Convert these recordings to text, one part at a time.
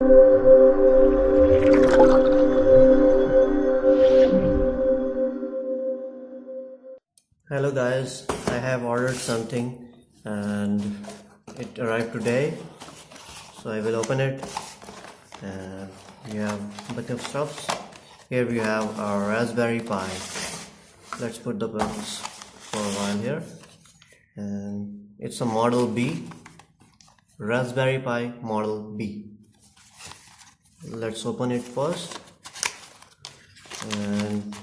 Hello guys, I have ordered something and it arrived today, so I will open it. And we have a bunch of stuffs. Here we have our Raspberry Pi. Let's put the buttons for a while here. And it's a Model B, Raspberry Pi Model B. Let's open it first. And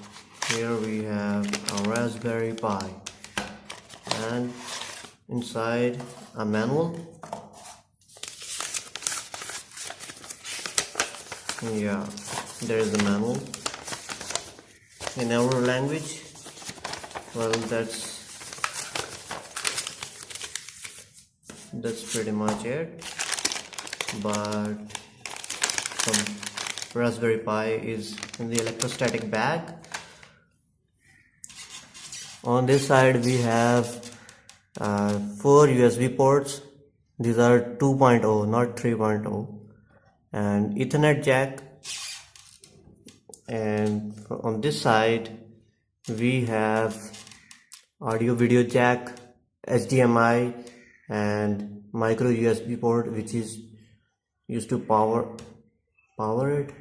here we have a Raspberry Pi and inside a manual. Yeah, there is a manual in our language. Well, that's pretty much it. But some Raspberry Pi is in the electrostatic bag. On this side we have 4 USB ports. These are 2.0, not 3.0, and Ethernet jack. And on this side we have audio video jack, HDMI, and micro USB port, which is used to power it,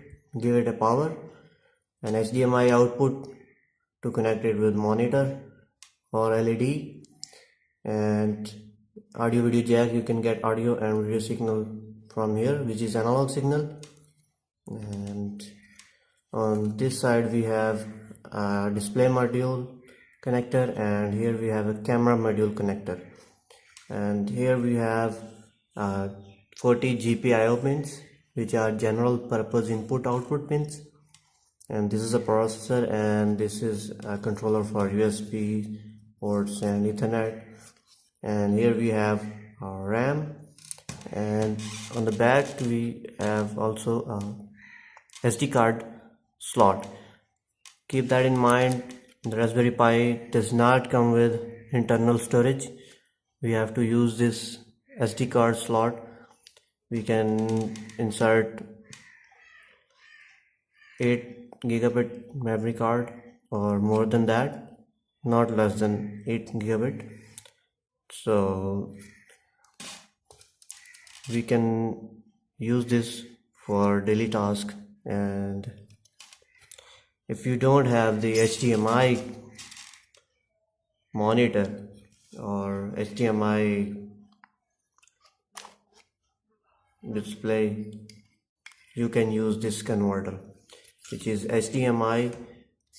give it a power, and HDMI output to connect it with monitor or LED, and audio video jack. You can get audio and video signal from here, which is analog signal. And on this side we have a display module connector, and here we have a camera module connector. And here we have 40 GPIO pins, which are general purpose input output pins. And this is a processor, and this is a controller for USB ports and Ethernet. And here we have our RAM, and on the back we have also a SD card slot. Keep that in mind, the Raspberry Pi does not come with internal storage. We have to use this SD card slot. We can insert 8 gigabit memory card or more than that, not less than 8 gigabit. So we can use this for daily task. And if you don't have the HDMI monitor or HDMI display, you can use this converter, which is HDMI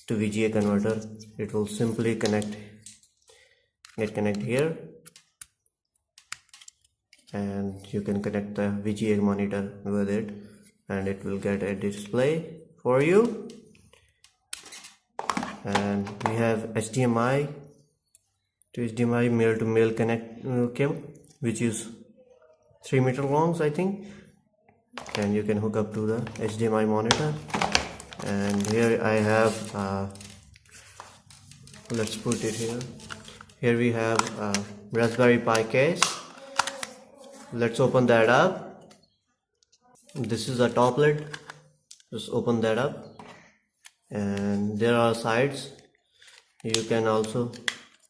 to VGA converter. It will simply connect here, and you can connect the VGA monitor with it, and it will get a display for you. And we have HDMI to HDMI male to male connect cable, which is 3 meter long, I think, and you can hook up to the HDMI monitor. And here I have let's put it here. Here we have a Raspberry Pi case. Let's open that up. This is a top lid. Just open that up, and there are sides. You can also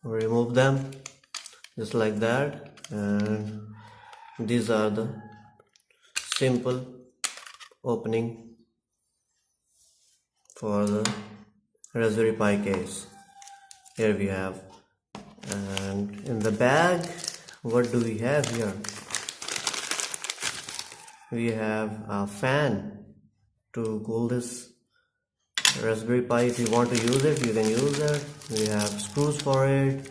remove them just like that. And these are the simple opening for the Raspberry Pi case. Here we have, and in the bag, what do we have here? We have a fan to cool this Raspberry Pi. If you want to use it, you can use it. We have screws for it,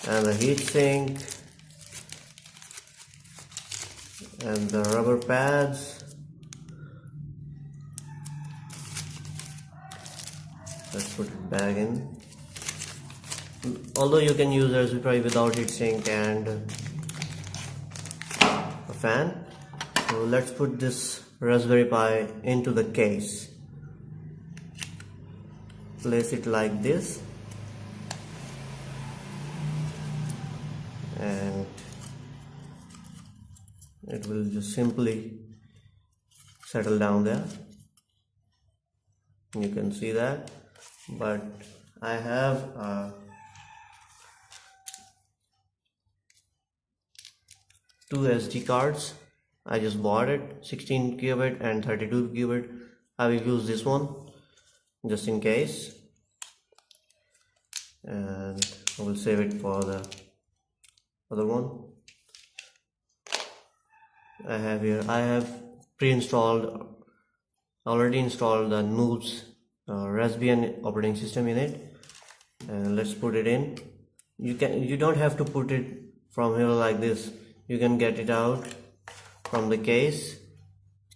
and the heat sink, and the rubber pads. Let's put it back in. Although you can use Raspberry Pi without heat sink and a fan. So let's put this Raspberry Pi into the case. Place it like this, and it will just simply settle down there. You can see that, but I have two SD cards. I just bought it, 16 gigabit and 32 gigabit. I will use this one just in case, and I will save it for the other one. I have already installed the Noobs Raspbian operating system in it, and let's put it in. You don't have to put it from here like this. You can get it out from the case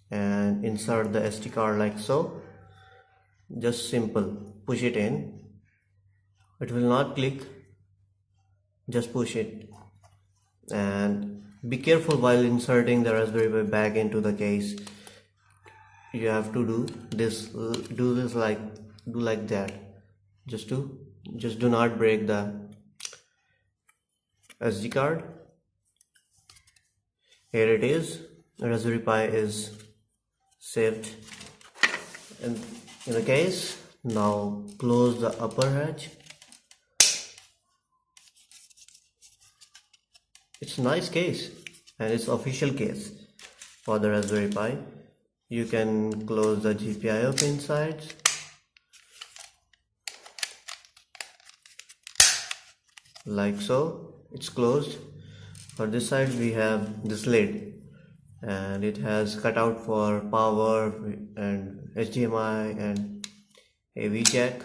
and insert the SD card like so. Just simple, push it in. It will not click, just push it, and be careful while inserting the Raspberry Pi back into the case. You have to do this like that. Just do not break the SD card. Here it is. Raspberry Pi is saved in the case. Now close the upper hatch. It's a nice case, and it's official case for the Raspberry Pi. You can close the GPIO pin sides. Like so, it's closed. For this side we have this lid, and it has cutout for power and HDMI and AV jack,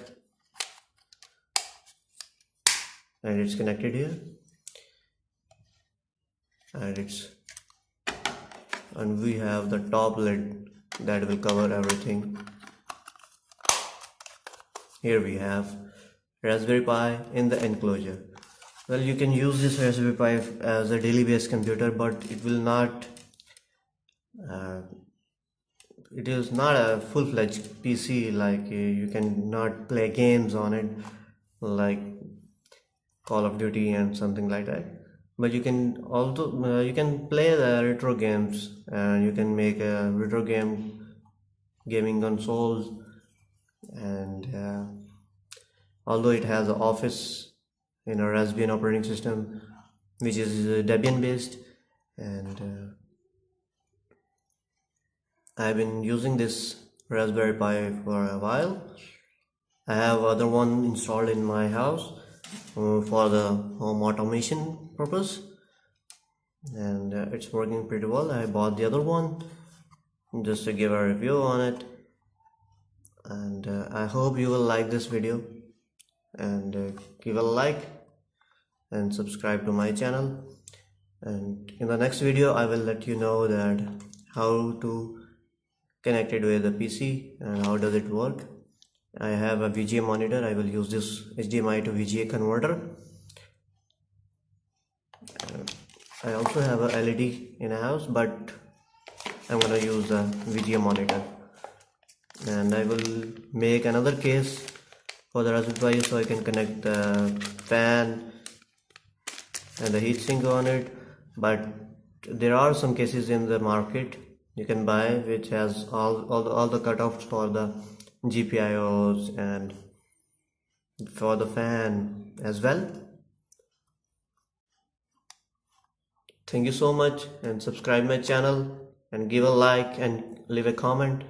and it's connected here, and we have the top lid that will cover everything. Here we have Raspberry Pi in the enclosure. Well, you can use this Raspberry Pi as a daily based computer, but it will not it is not a full-fledged PC. Like you can not play games on it like Call of Duty and something like that, but you can also you can play the retro games, and you can make a retro gaming consoles. And although it has an Office in a Raspbian operating system, which is Debian based, and I've been using this Raspberry Pi for a while. I have other one installed in my house for the home automation purpose, and it's working pretty well. I bought the other one just to give a review on it, and I hope you will like this video, and give a like and subscribe to my channel. And in the next video I will let you know that how to connect it with the PC and how does it work. I have a VGA monitor. I will use this HDMI to VGA converter. I also have a LED in a house, but I'm gonna use a VGA monitor, and I will make another case for the Raspberry Pi so I can connect the fan and the heatsink on it. But there are some cases in the market you can buy which has all the cutoffs for the GPIOs and for the fan as well. Thank you so much, and subscribe my channel and give a like and leave a comment.